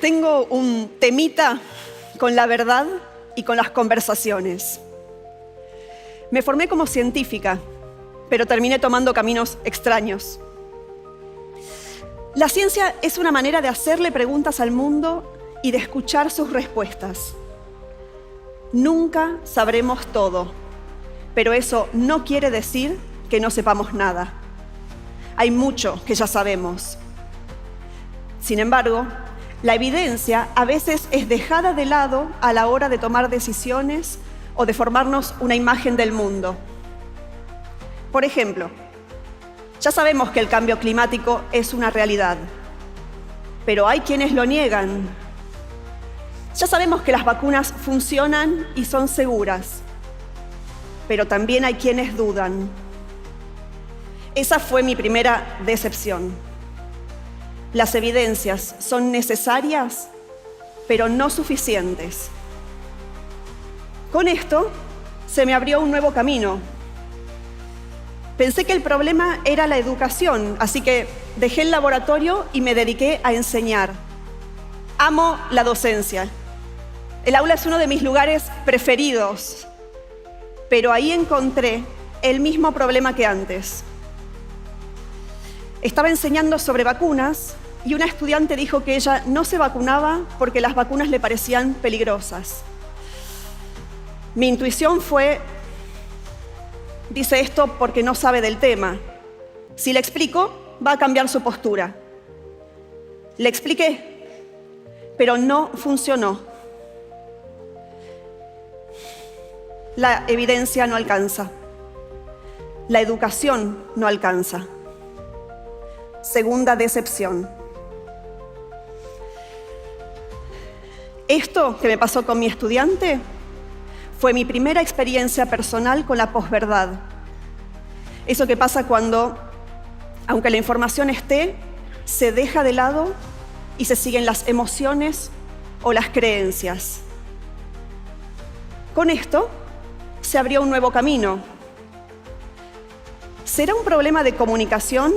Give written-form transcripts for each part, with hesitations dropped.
Tengo un temita con la verdad y con las conversaciones. Me formé como científica, pero terminé tomando caminos extraños. La ciencia es una manera de hacerle preguntas al mundo y de escuchar sus respuestas. Nunca sabremos todo, pero eso no quiere decir que no sepamos nada. Hay mucho que ya sabemos. Sin embargo, la evidencia a veces es dejada de lado a la hora de tomar decisiones o de formarnos una imagen del mundo. Por ejemplo, ya sabemos que el cambio climático es una realidad, pero hay quienes lo niegan. Ya sabemos que las vacunas funcionan y son seguras, pero también hay quienes dudan. Esa fue mi primera decepción. Las evidencias son necesarias, pero no suficientes. Con esto se me abrió un nuevo camino. Pensé que el problema era la educación, así que dejé el laboratorio y me dediqué a enseñar. Amo la docencia. El aula es uno de mis lugares preferidos, pero ahí encontré el mismo problema que antes. Estaba enseñando sobre vacunas y una estudiante dijo que ella no se vacunaba porque las vacunas le parecían peligrosas. Mi intuición fue: dice esto porque no sabe del tema. Si le explico, va a cambiar su postura. Le expliqué, pero no funcionó. La evidencia no alcanza. La educación no alcanza. Segunda decepción. Esto que me pasó con mi estudiante fue mi primera experiencia personal con la posverdad. Eso que pasa cuando, aunque la información esté, se deja de lado y se siguen las emociones o las creencias. Con esto se abrió un nuevo camino. ¿Será un problema de comunicación?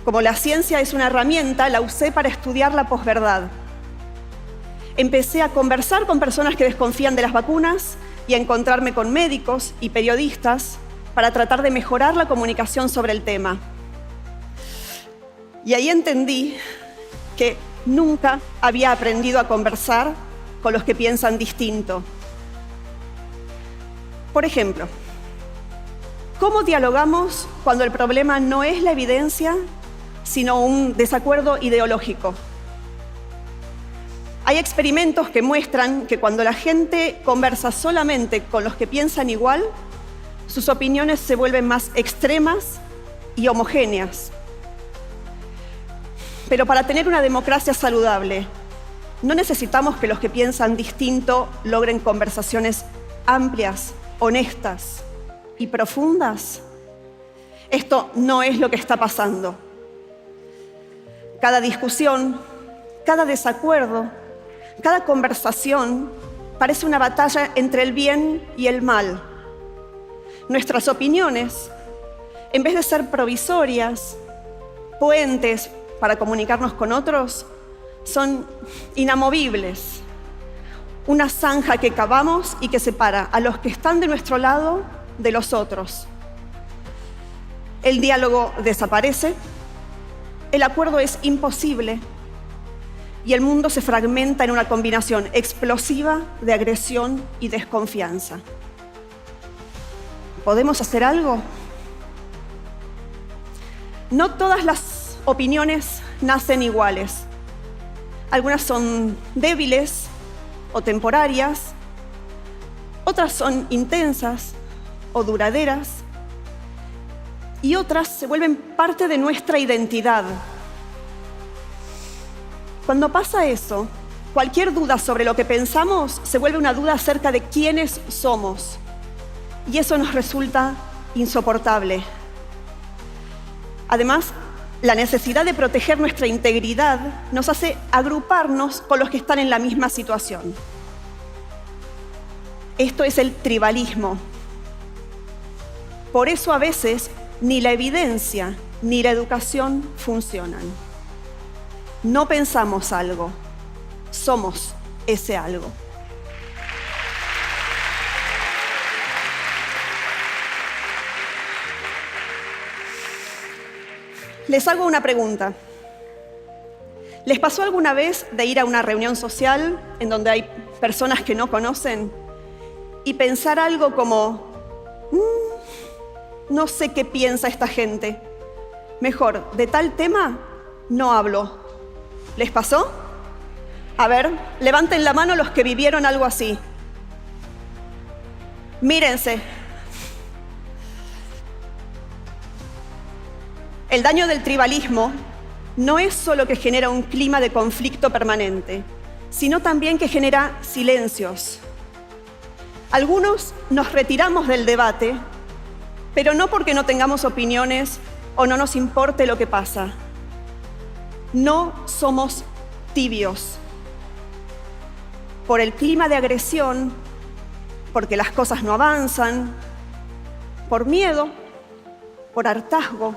Como la ciencia es una herramienta, la usé para estudiar la posverdad. Empecé a conversar con personas que desconfían de las vacunas y a encontrarme con médicos y periodistas para tratar de mejorar la comunicación sobre el tema. Y ahí entendí que nunca había aprendido a conversar con los que piensan distinto. Por ejemplo, ¿cómo dialogamos cuando el problema no es la evidencia, sino un desacuerdo ideológico? Hay experimentos que muestran que cuando la gente conversa solamente con los que piensan igual, sus opiniones se vuelven más extremas y homogéneas. Pero para tener una democracia saludable, no necesitamos que los que piensan distinto logren conversaciones amplias, honestas y profundas. Esto no es lo que está pasando. Cada discusión, cada desacuerdo, cada conversación parece una batalla entre el bien y el mal. Nuestras opiniones, en vez de ser provisorias, puentes para comunicarnos con otros, son inamovibles. Una zanja que cavamos y que separa a los que están de nuestro lado de los otros. El diálogo desaparece, el acuerdo es imposible y el mundo se fragmenta en una combinación explosiva de agresión y desconfianza. ¿Podemos hacer algo? No todas las opiniones nacen iguales. Algunas son débiles o temporarias, otras son intensas o duraderas, y otras se vuelven parte de nuestra identidad. Cuando pasa eso, cualquier duda sobre lo que pensamos se vuelve una duda acerca de quiénes somos, y eso nos resulta insoportable. Además, la necesidad de proteger nuestra integridad nos hace agruparnos con los que están en la misma situación. Esto es el tribalismo. Por eso a veces ni la evidencia ni la educación funcionan. No pensamos algo, somos ese algo. Les hago una pregunta. ¿Les pasó alguna vez de ir a una reunión social en donde hay personas que no conocen y pensar algo como, no sé qué piensa esta gente, mejor, de tal tema no hablo? ¿Les pasó? A ver, levanten la mano los que vivieron algo así. Mírense. El daño del tribalismo no es solo que genera un clima de conflicto permanente, sino también que genera silencios. Algunos nos retiramos del debate, pero no porque no tengamos opiniones o no nos importe lo que pasa. No somos tibios. Por el clima de agresión, porque las cosas no avanzan, por miedo, por hartazgo,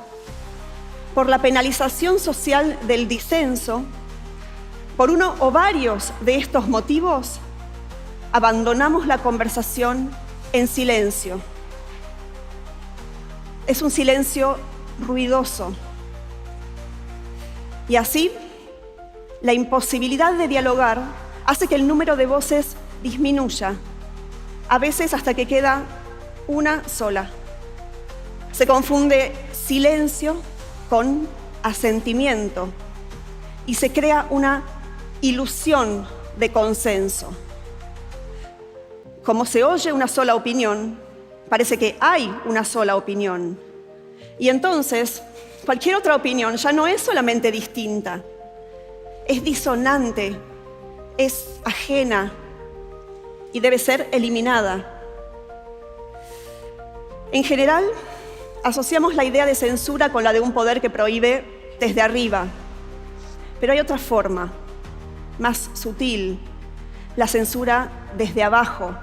por la penalización social del disenso, por uno o varios de estos motivos, abandonamos la conversación en silencio. Es un silencio ruidoso. Y así, la imposibilidad de dialogar hace que el número de voces disminuya, a veces hasta que queda una sola. Se confunde silencio con asentimiento y se crea una ilusión de consenso. Como se oye una sola opinión, parece que hay una sola opinión. Y entonces, cualquier otra opinión ya no es solamente distinta, es disonante, es ajena y debe ser eliminada. En general, asociamos la idea de censura con la de un poder que prohíbe desde arriba. Pero hay otra forma, más sutil, la censura desde abajo,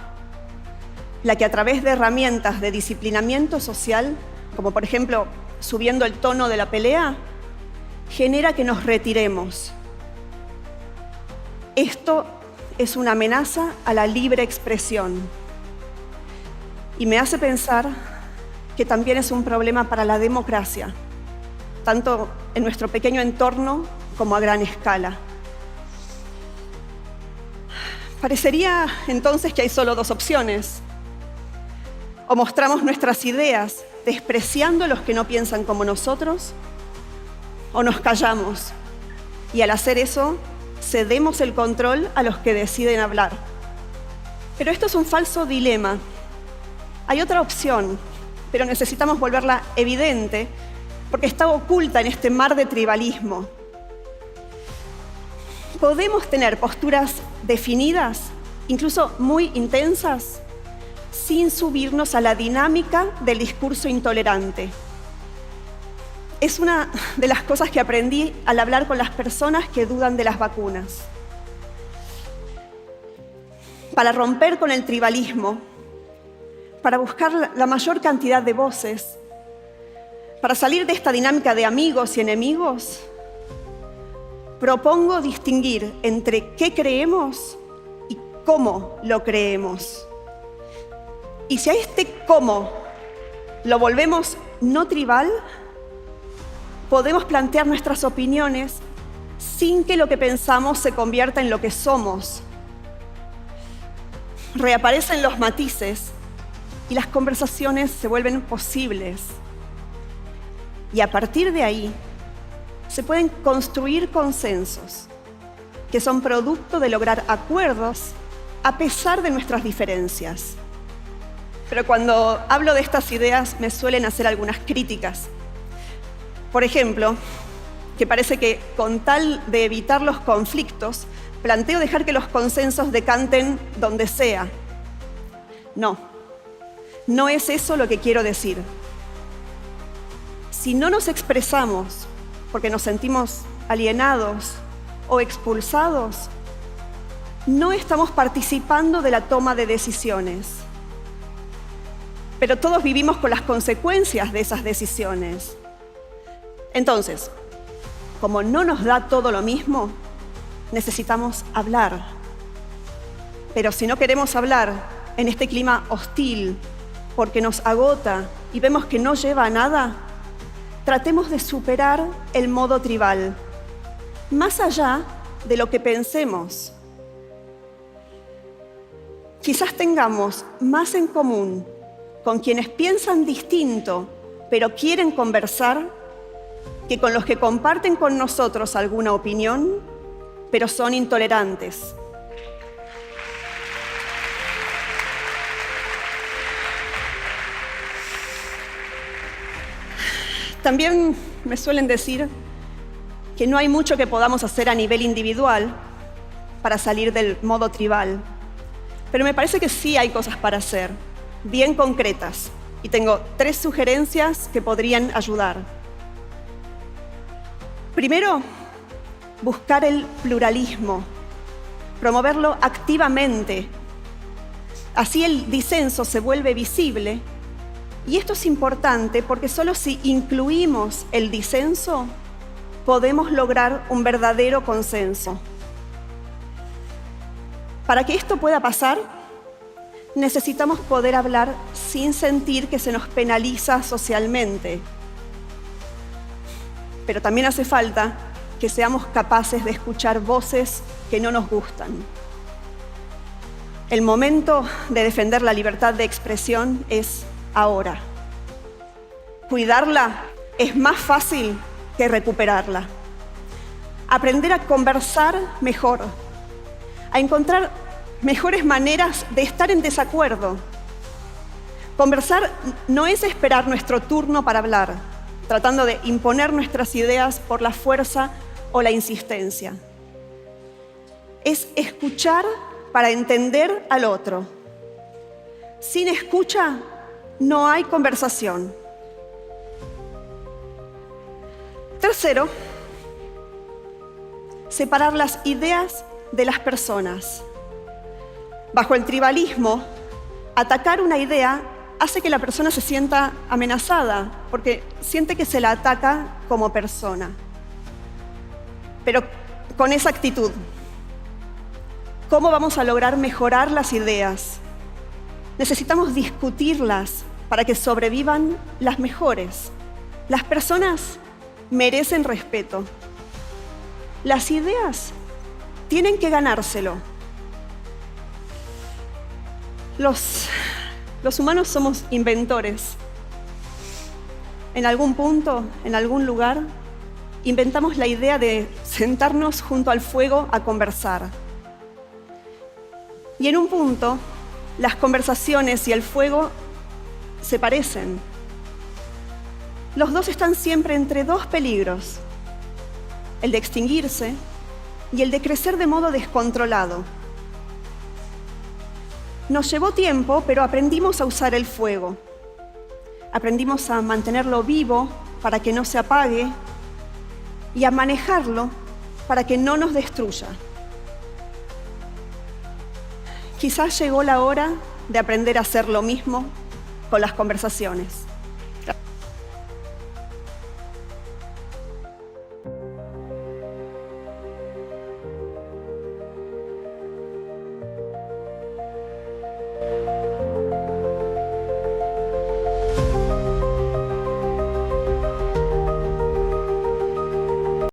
la que a través de herramientas de disciplinamiento social, como por ejemplo subiendo el tono de la pelea, genera que nos retiremos. Esto es una amenaza a la libre expresión y me hace pensar que también es un problema para la democracia, tanto en nuestro pequeño entorno como a gran escala. Parecería entonces que hay solo dos opciones. O mostramos nuestras ideas despreciando a los que no piensan como nosotros, o nos callamos y al hacer eso cedemos el control a los que deciden hablar. Pero esto es un falso dilema. Hay otra opción, pero necesitamos volverla evidente porque está oculta en este mar de tribalismo. Podemos tener posturas definidas, incluso muy intensas, sin subirnos a la dinámica del discurso intolerante. Es una de las cosas que aprendí al hablar con las personas que dudan de las vacunas. Para romper con el tribalismo, para buscar la mayor cantidad de voces, para salir de esta dinámica de amigos y enemigos, propongo distinguir entre qué creemos y cómo lo creemos. Y si a este cómo lo volvemos no tribal, podemos plantear nuestras opiniones sin que lo que pensamos se convierta en lo que somos. Reaparecen los matices y las conversaciones se vuelven posibles. Y a partir de ahí, se pueden construir consensos que son producto de lograr acuerdos a pesar de nuestras diferencias. Pero cuando hablo de estas ideas me suelen hacer algunas críticas. Por ejemplo, que parece que con tal de evitar los conflictos, planteo dejar que los consensos decanten donde sea. No es eso lo que quiero decir. Si no nos expresamos porque nos sentimos alienados o expulsados, no estamos participando de la toma de decisiones. Pero todos vivimos con las consecuencias de esas decisiones. Entonces, como no nos da todo lo mismo, necesitamos hablar. Pero si no queremos hablar en este clima hostil, porque nos agota y vemos que no lleva a nada, tratemos de superar el modo tribal, más allá de lo que pensemos. Quizás tengamos más en común con quienes piensan distinto, pero quieren conversar, que con los que comparten con nosotros alguna opinión, pero son intolerantes. También me suelen decir que no hay mucho que podamos hacer a nivel individual para salir del modo tribal, pero me parece que sí hay cosas para hacer, bien concretas, y tengo 3 sugerencias que podrían ayudar. Primero, buscar el pluralismo, promoverlo activamente. Así el disenso se vuelve visible. Y esto es importante porque solo si incluimos el disenso podemos lograr un verdadero consenso. Para que esto pueda pasar, necesitamos poder hablar sin sentir que se nos penaliza socialmente. Pero también hace falta que seamos capaces de escuchar voces que no nos gustan. El momento de defender la libertad de expresión es ahora. Cuidarla es más fácil que recuperarla. Aprender a conversar mejor, a encontrar mejores maneras de estar en desacuerdo. Conversar no es esperar nuestro turno para hablar, tratando de imponer nuestras ideas por la fuerza o la insistencia. Es escuchar para entender al otro. Sin escucha, no hay conversación. Tercero, separar las ideas de las personas. Bajo el tribalismo, atacar una idea hace que la persona se sienta amenazada, porque siente que se la ataca como persona. Pero con esa actitud, ¿cómo vamos a lograr mejorar las ideas? Necesitamos discutirlas para que sobrevivan las mejores. Las personas merecen respeto. Las ideas tienen que ganárselo. Los humanos somos inventores. En algún punto, en algún lugar, inventamos la idea de sentarnos junto al fuego a conversar. Y en un punto, las conversaciones y el fuego se parecen. Los dos están siempre entre 2 peligros: el de extinguirse y el de crecer de modo descontrolado. Nos llevó tiempo, pero aprendimos a usar el fuego. Aprendimos a mantenerlo vivo para que no se apague y a manejarlo para que no nos destruya. Quizás llegó la hora de aprender a hacer lo mismo con las conversaciones.